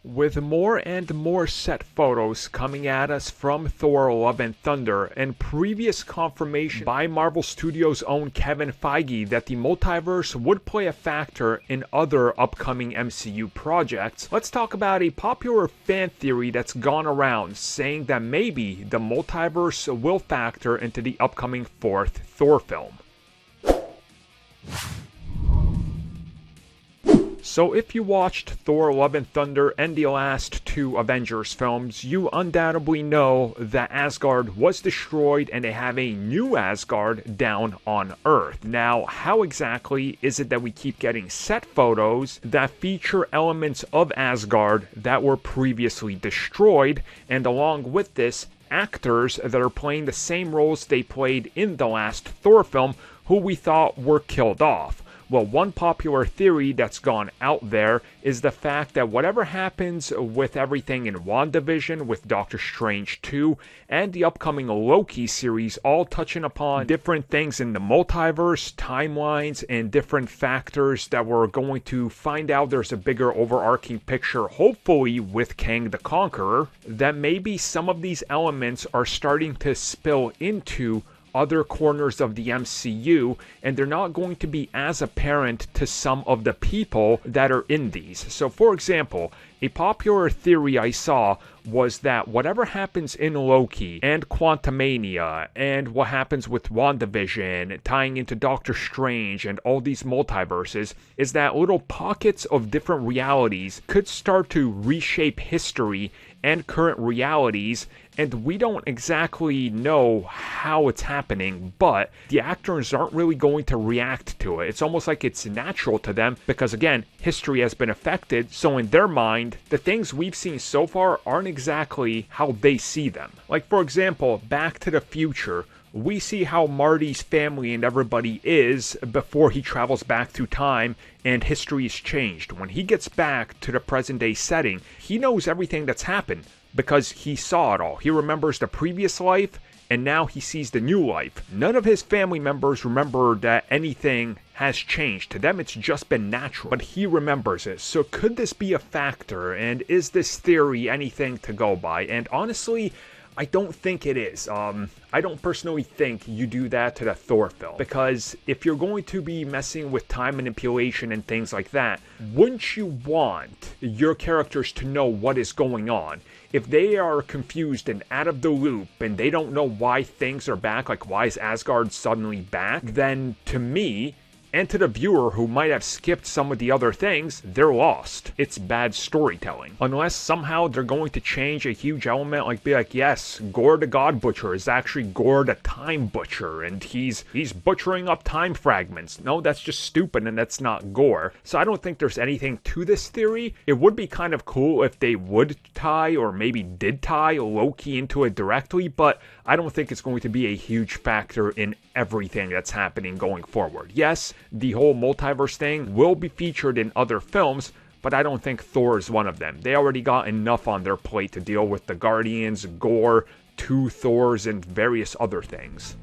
With more and more set photos coming at us from Thor Love and Thunder and previous confirmation by Marvel Studios' own Kevin Feige that the multiverse would play a factor in other upcoming MCU projects, let's talk about a popular fan theory that's gone around saying that maybe the multiverse will factor into the upcoming fourth Thor film. So if you watched Thor Love and Thunder and the last two Avengers films, you undoubtedly know that Asgard was destroyed and they have a new Asgard down on Earth. Now, how exactly is it that we keep getting set photos that feature elements of Asgard that were previously destroyed, and along with this, actors that are playing the same roles they played in the last Thor film who we thought were killed off? Well, one popular theory that's gone out there is the fact that whatever happens with everything in WandaVision, with Doctor Strange 2, and the upcoming Loki series, all touching upon different things in the multiverse, timelines, and different factors that we're going to find out there's a bigger overarching picture, hopefully with Kang the Conqueror, that maybe some of these elements are starting to spill into other corners of the MCU, and they're not going to be as apparent to some of the people that are in these. So for example, a popular theory I saw was that whatever happens in Loki and Quantumania and what happens with WandaVision tying into Doctor Strange and all these multiverses is that little pockets of different realities could start to reshape history and current realities, and we don't exactly know how it's happening, but the actors aren't really going to react to it. It's almost like it's natural to them because, again, history has been affected, so in their mind, the things we've seen so far aren't exactly how they see them. Like, for example, Back to the Future, we see how Marty's family and everybody is before he travels back through time and history is changed. When he gets back to the present day setting, he knows everything that's happened because he saw it all. He remembers the previous life and now he sees the new life. None of his family members remember that anything has changed. To them, it's just been natural, but he remembers it. So could this be a factor? And is this theory anything to go by? And honestly, I don't think it is. I don't personally think you do that to the Thor film, because if you're going to be messing with time manipulation and things like that, wouldn't you want your characters to know what is going on? If they are confused and out of the loop and they don't know why things are back, like why is Asgard suddenly back, then to me, and to the viewer who might have skipped some of the other things, they're lost. It's bad storytelling. Unless somehow they're going to change a huge element, like be like, yes, Gore the God Butcher is actually Gore the Time Butcher, and he's butchering up time fragments. No, that's just stupid, and that's not Gore. So I don't think there's anything to this theory. It would be kind of cool if they would tie, or maybe did tie, Loki into it directly, but I don't think it's going to be a huge factor in everything that's happening going forward. Yes, the whole multiverse thing will be featured in other films, but I don't think Thor is one of them. They already got enough on their plate to deal with the Guardians, Gore, two Thors, and various other things.